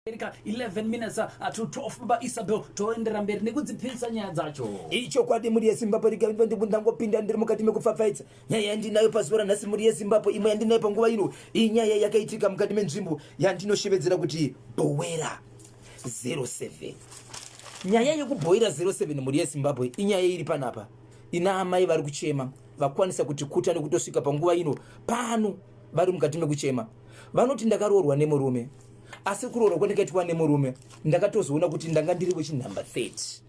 11 minutes to 12 baba Isabel toendera mberi nekudzipisa nyaya dzacho. Icho kwadi muri yeZimbabwe rika ndingopinda ndiri mukati mekupfapfaidza nyaya yandinayo pazuva ranhasi muri yeZimbabwe. Imwe yandinayo panguva ino inyaya yakaitika mukati menzvimbo yandinoshevedzera kuti Bhowera 07. Nyaya yekubhowera 07 muri yeZimbabwe inyaya iri panapa. Ina amai vari kuchema vakwanisa kuti kuta nekutosvika panguva ino pano vari mukati mekuchema. Vanoti ndakaroorwa nemurume. Asi kuroorwa kwandakaitwa nemurume ndakatozoona kuti ndanga ndiri wechinumber 30.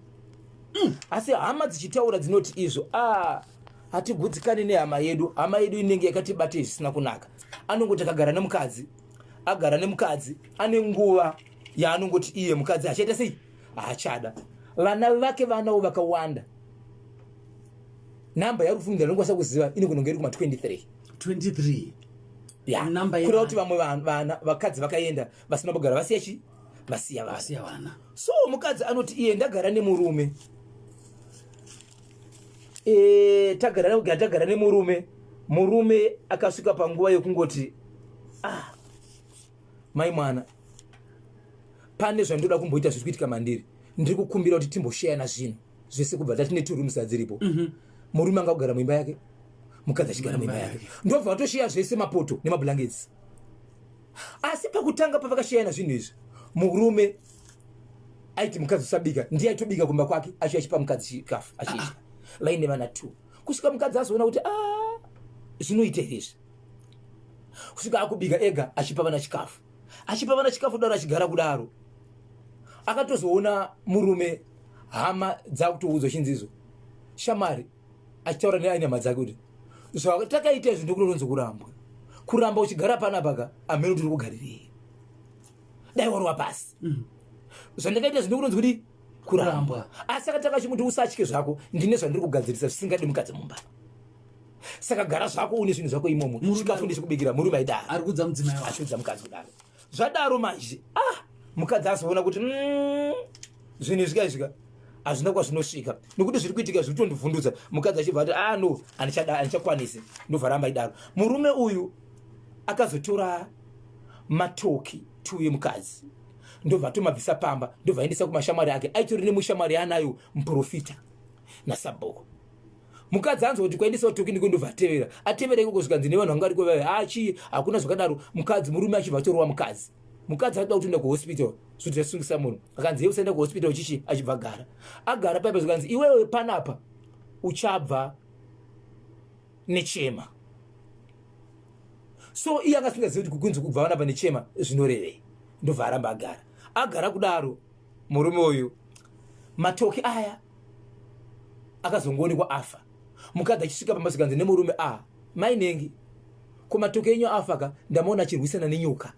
Asi hama dzichitaura dzinoti izvo hatigutsikane nehama yedu. Hama yedu inenge yakatibate zvisina kunaka. Anongoti akagara nemukadzi, agara nemukadzi ane nguva yaanongoti iye mukadzi achaita sei achada. Vana vake vanawo vakawanda. Namba yarufungira ndinokwanisa kuziva inokunonga iri kuma 23. Yeah. Kuri kuti vamwe vana vakadzi vakaenda vasina kugara vasiya vana. So mukadzi anoti iye ndagara nemurume. Tagara nemurume. Murume akasvika panguva yekungoti mai mwana pane zvandoda kumboita zviri kuitika mandiri. Ndiri kukumbira kuti timboshayana zvinhu zvese kubva tatine 2 rooms dziripo. Murume angagara muimba yake, mukadzi achigara muimba yake. Ndobva vatoshiya zvese mapoto nemablankets. Asi pakutanga pavakashayana zvinhu izvi murume aiti mukadzi usabika, ndiye aitobika kumba kwake achipa mukadzi chikafu achidya. Vaine vana 2. Kusvika mukadzi azoona kuti zvinoita izvi. Kusvika akubika ega achipa vana chikafu. Achipa vana chikafu daro achigara kudaro. Akatozoona murume hama dzakutoudzwa chinzizo. Shamari achitaura neanyama dzake kuti zvakatakaita izvi ndokunoronzo kurambwa. Kuramba uchigara panapa amene tiri kugarirei. Dai warwa pasi. Zvandakaita izvi ndokunoronzo kuti kurambwa. Asi akataka chimuti usatye zvako ndine zvandiri kugadzirisa zvisingadi mukadzi mumba. Saka gara zvako une zvinhu zvako imomo. Chikafu ndechikubikira murume aidaro. Ari kudza mudzimai wake. Achidza mukadzi kudaro. Zvadaro manje. Mukadzi azoona kuti zvinhu zvikazvika hazvina kwazvinosvika nekuti zviri kuitika zviri kutondivhundutsa. Mukadzi achibva ati no handichakwanisi ndobva ramba idaro. Murume uyu akazotora matoki 2 yemukadzi ndobva atomabvisa pamba ndobva aendesa kumashamwari ake. Aitori nemushamwari anayo muprofita naSaboko. Mukadzi anzwa kuti kwaendesa toki ndiko ndobva atevera ikoko zvikanzi nevanhu vanga variko hakuna zvakadaro. Mukadzi murume achibva atorwa mukadzi. Mukadzi anoda kutoenda kuhospital zvoti zvasungisa munhu. Akanzi iye usaenda kuhospital chichi achibva agara. Agara paipa zvikanzi iwewe panapa uchabva nechema. So iye akasingazivi kuti kukunzi kubva vanapa nechema zvinorevei. Ndobva aramba agara. Agara kudaro murume uyu matoki aya akazongoonekwa afa. Mukadzi achisvika pamba zvikanzi nemurume mainengi ko matoki enyu afa ndamaona achirwisana nenyoka.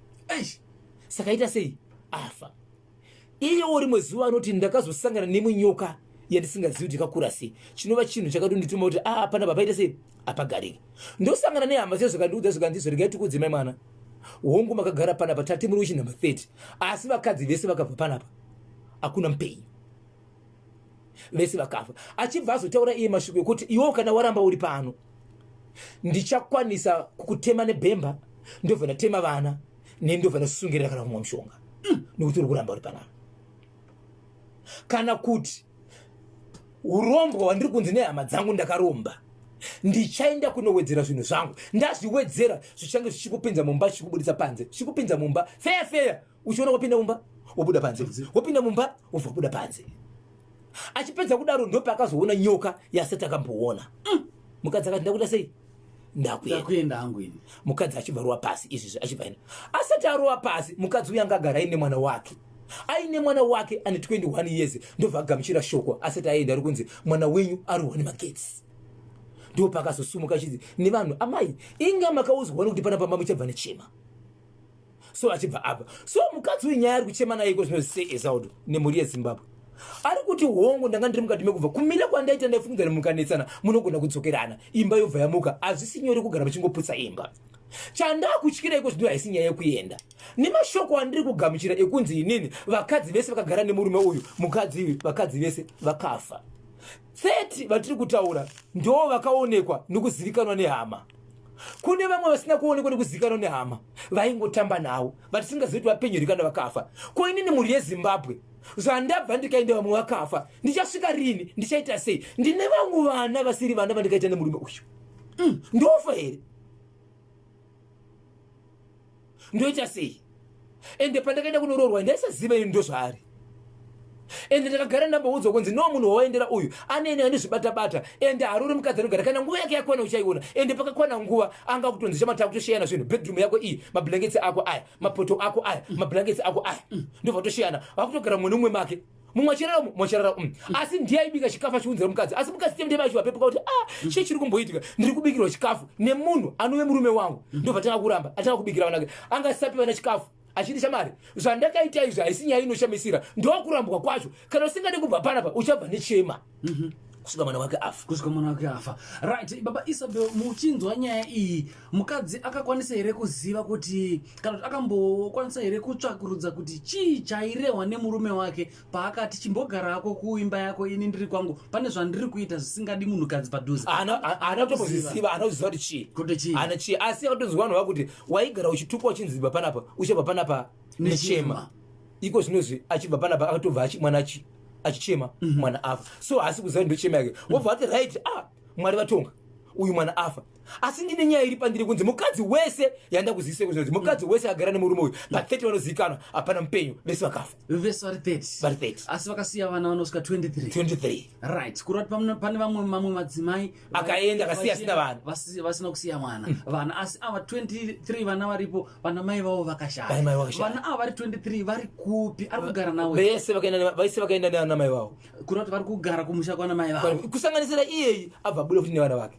Saka ita sei afa. Iye rimwe zuva anoti ndakazosangana nemunyoka yandisingazivi kuti kakura sei. Chinova chinhu chakatondituma kuti panapa paita sei apagariki. Ndosangana nehama dzese zvakandiudza zvikanzi regai tikudzimai mwana. Hongu makagara panapa tati muri wechinumber 30. Asi vakadzi vese vakabva panapa. Hakuna mupenyu. Vese vakafa. Achibva azotaura iye mashoko ekuti iwewe kana waramba uri pano ndichakwanisa kukutema nebhemba ndobva ndatema vana ndobva ndasungirira kana kumwa mushonga. Nekuti uri kuramba uri panapa. Kana kuti urombwa wandiri kunzi nehama dzangu ndakaromba ndichaenda kunowedzera zvinhu zvangu. Ndazviwedzera zvichange zvichikupinza mumba zvichikubudisa panze. Zvichikupinza mumba feya uchiona kupinda mumba wobuda panze. Wopinda mumba wobva kubuda panze. Achipedza kudaro ndopa akazoona nyoka yasati akamboona. Mukadzi akati ndakuda sei ndakuenda hangu ini. Mukadzi achibva rowa pasi izvi achibvaenda. Asati arowa pasi mukadzi uya angagara aine mwana wake. Aine mwana wake ane 21 years ndobva agamuchira shoko asati aenda ari kunzi mwana wenyu arohwa nemagetsi. Ndopa akazosumuka achidzi nevanhu amai inga makauzwa kuti pana pamba muchabva nechema. So achibva apa. So mukadzi uyu nyaya ari kuchema naye iko zvinozise Esaudu nemhuri yeZimbabwe. Ari kuti hongu ndanga ndiri mukati mekubva kumira kwandaita ndaifungidzana mukanetsana munogona kudzokerana imba yobva yamuka. Hazvisi nyore kugara muchingoputsa imba. Chandakutyira iko zvino haisi nyaya yekuenda. Nemashoko andiri kugamuchira ekunzi inini vakadzi vese vakagara nemurume uyu vakadzi vese vakafa. 30 vatiri kutaura ndo vakaonekwa nokuzivikanwa nehama. kune vamwe vasina kuonekwa nekuzikanwa nehama vaingotamba nawo vatisingazoti vapenyeri kana vakafa. Ko inini mhuri yeZimbabwe zvandabva ndikaenda vamwe vakafa ndichasvika rini, ndichaita sei? Ndine vamwe vana vasiri vana vandikaita nemurume uyu, ndofa here? Ndoita sei? Ende pandakaenda kunoroorwa ndaisaziva ini ndo zvaari. Ende ndakagara ndamboudzwa kunzi no munhu waendera uyu anene ane zvibata-bata ende haruri mukadzi anogara kana nguva yake yakwana uchaiona. Ende pakakwana nguva anga kutonzi chamata kutoshiyana zvinhu, bedroom yako iyi, mablankets ako aya, mapoto ako aya, mablankets ako aya, ndobva toshiyana. Vakutogara mumwe nomumwe make, mumwe achirara mwachirara asi ndiaibika chikafu achiunzira mukadzi, asi mukadzi temdema achivapepuka kuti chii chiri kumboitika, ndiri kubikirwa chikafu nemunhu anove murume wangu. Ndobva tanga kuramba atanga kubikira vanake, angasapi vana chikafu achiti shamari zvandakaita izvo haisi nyaya inoshamisira, ndokurambwa kwacho. Kana usingade kubva panapa uchabva nechema kusvika mwana wake afa. Right, baba Isabel, muchinzwa nyaya iyi mukadzi akakwanisa here kuziva kuti kana kuti akambokwanisa here kutsvakurudza kuti chii chairehwa nemurume wake paakati chimbogara ako kuimba yako ini ndiri kwangu pane zvandiri kuita zvisingadi munhukadzi padhuze? Ana kutoziva, anoziva kuti chii, ana chii, asi akutonzwa vanhu vakuti waigara uchitukwa uchinzibva panapa uchabva panapa nechema. Iko zvinozvi achibva panapa akatobva mwana achichema mwana afa. So asi kuziva ndochema yake wobva ati right, Mwari vatonga uyu mwana afa. Asi ndine nyaya iri pandiri kunzi mukadzi wese yanda kuzivisa kuti mukadzi wese agara nemurume uyu pa30 vanozivikanwa hapana mupenyu, vese vakafa. Vese vari 30 asi vakasiya vana vanosvika 23. Right, kurati pane mamwe madzimai akaenda akasiya asina vana, vasina kusiya mwana vana, asi ava 23 vana varipo vana mai vavo vakashaya. Vana ava vari 23 vari kupi? Ari kugara nawo vese vakaenda nevana mai vavo, kurati vari kugara kumusha kwana mai vavo, kusanganisira iyeyi abva buda futi nevana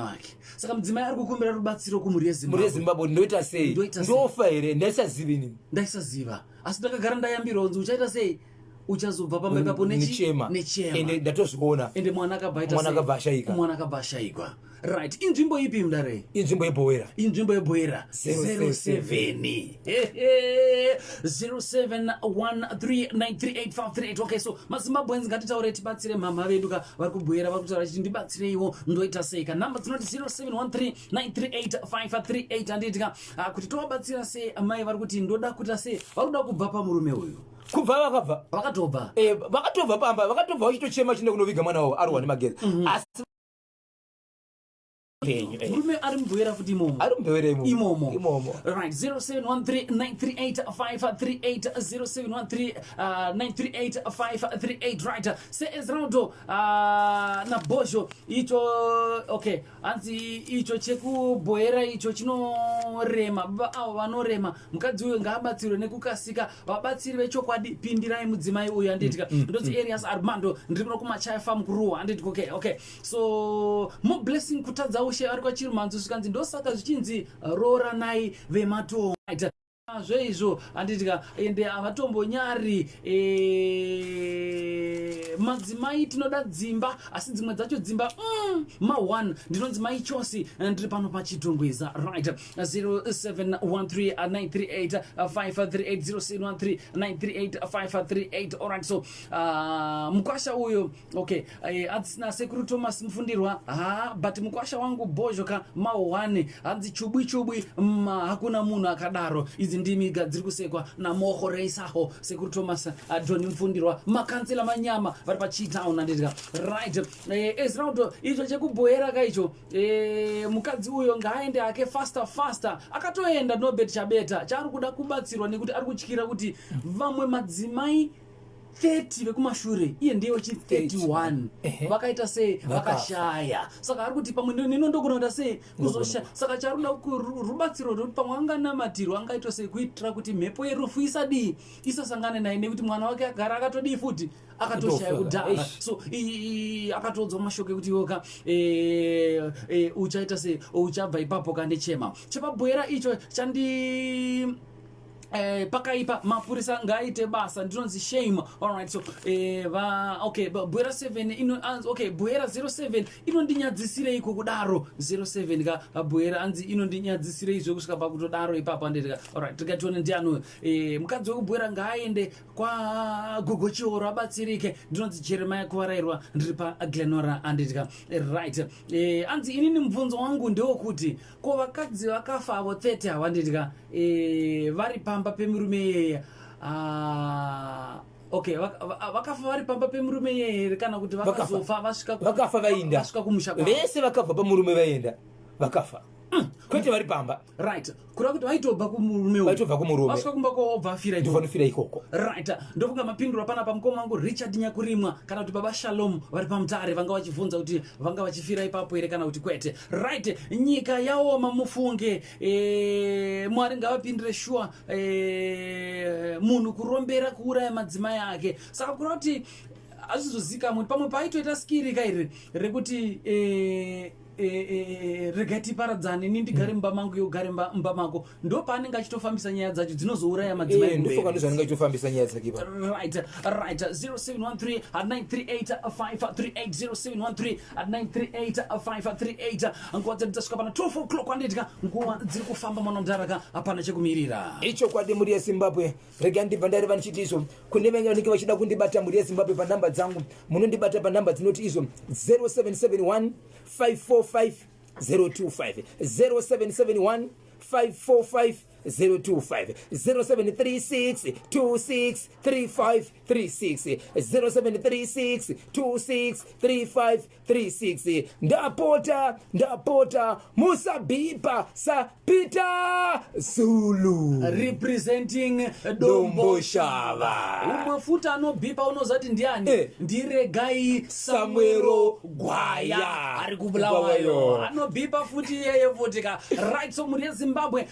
vake. Saka mudzimai ari kukumbira rubatsiro kumhuri yeZimbabwe. Ndoita sei? Ndofa here? Ndaisaziva inini. Ndaisaziva asi ndakagara ndayambirwa kunzi uchaita sei, uchazobva pamba ipapo nechema. Ende ndatozviona. Ende mwana akabva ashayikwa. Right, inzvimbo ipi mudare? Inzvimbo yebhoera 07 0713938538. Okay, so maZimbabweans ngatitaure tibatsire mama vedu vari kubhoera, vari kutaura chiti ndibatsireiwo ndoita sei. Namba dzinoti 0713938538 andiitika kuti tovabatsira sei amai vari kuti ndoda kuita sei, vari kuda kubva pamurume uyu. Kubva vakatobva pamba, vakatobva vachitochema chine kunoviga mwana wavo arwa nemagezi. Asi murume ari mubhoera futi imomo. Right, 0713938538 0713938538. Right, seEsraudo naBhozho icho. Okay, hanzi icho chekubhoera icho chinorema avo vanorema. Mukadzi uyo ngaabatsirwe nekukasika, vabatsiri vechokwadi pindirai mudzimai uyu anditika. Ndoti Arias Armando ndiri kuno kumachaya farm kuruwa anditika. Okay, so more blessing kutadza ushe ari kwachirumanzo zvikanzi ndosaka zvichinzi roranai vematongo. Zveizvo anditika ende havatombonyari madzimai tinoda dzimba, asi dzimwe dzacho dzimba ma1 ndinonzi maichosi. Ndiri pano pachitongweza. Right, 0713938538 0713938538. Alright, so mukwasha uyo okay, adzisina sekuru Thomas Mufundirwa but mukwasha wangu Bhozhoka ma1 hanzi chubwi hakuna munhu akadaro. Izi ndimi dziri kusekwa namoho reisaho sekuru Thomas John Mufundirwa, makansela manyama vari pachitown anditika. Right, Esraudo icho chekubhoera kaicho mukadzi uyo ngaaende ake faster akatoenda nobet chabeta chaari kuda kubatsirwa nekuti ari kutyira kuti vamwe madzimai 30 vekumashure iye ndiye wechi31 vakaita sei, vakashaya. Saka ari kuti pamwe ninondogona kuita sei kuzoshaya. Saka charuda rubatsiro rwekuti pamwe anganamatirwa angaita sei kuitira kuti mhepo yerufu isasangane naye, nekuti mwana wake agara akatodii futi akatoshaya kudhara. So akatodzwa mashoko ekuti yoka uchaita sei, uchabva ipapo kandechema. Chepabhoera icho pakaipa mapurisa ngaite basa ndinonzi shame. Alright, so bwera 7 ino bwera 07 inondinyadzisire iko kudaro 07 ka bwera anzi inondinyadzisire izvo kusvika pakutodaro ipapo andika. Alright, tikatione ndiano mukadzi wekubwera ngaaende kwa gogochioro abatsirike ndinonzi Jeremiah Kuvarairwa ndiri paGlenora anditika. Right, anzi inini mubvunzo wangu ndewokuti ko vakadzi vakafa avo 30 ava anditika vari pamba pemurume yeya vakafa vari pamba pemurume yeye kana kuti vakazofa vakafa vainda vasvika kumusha vese vakabva pamurume vaenda vakafa kwete vari pamba. Right, kura kuti vaitobva kumurume vaitobva kumurume vasvika kumba kovafira ndovanofira ikoko. Right, ndofunga mapinduro pana pamukoma wangu Richard Nyakurimwa kana kuti baba Shalom vari pamutare vanga vachibvunza kuti vanga vachifira ipapo here kana kuti kwete. Right, nyika yaoma mufunge Mwari ngavapindire shuwa munhu kurombera kuuraya madzimai ake. Saka kura kuti azvizozika munhu pamwe paitoita skirika iri rekuti regai tiparadzane ini ndigare mumba mangu yogare mumba mako ndo paanenge achitofambisa nyaya dzacho dzinozouraya madzimai ndofoka ndozvanenge achitofambisa nyaya dzake. Right, 0713@938 0713@938 nguva dzedu dzasvika pana 12 o'clock andidya nguva dziri kufamba mwana mudaraka hapana chekumirira. Icho kwadi muri yeZimbabwe regai ndibva ndareva ndichiti izvo kune venye vanenge vachida kundibata muri yeZimbabwe panhamba dzangu munondibata panhamba dzinoti izvo 0771 545 025 0771 545 025 0736 26 35 36 0736 26 35 36. Ndapota musabhipa sapita Zulu representing Domboshava. Umwe futa anobhipa unozati ndiani? Ndiregai Samuero Gwaya ari kubulawayo anobhipa futi yeye votika. Right, so muri yeZimbabwe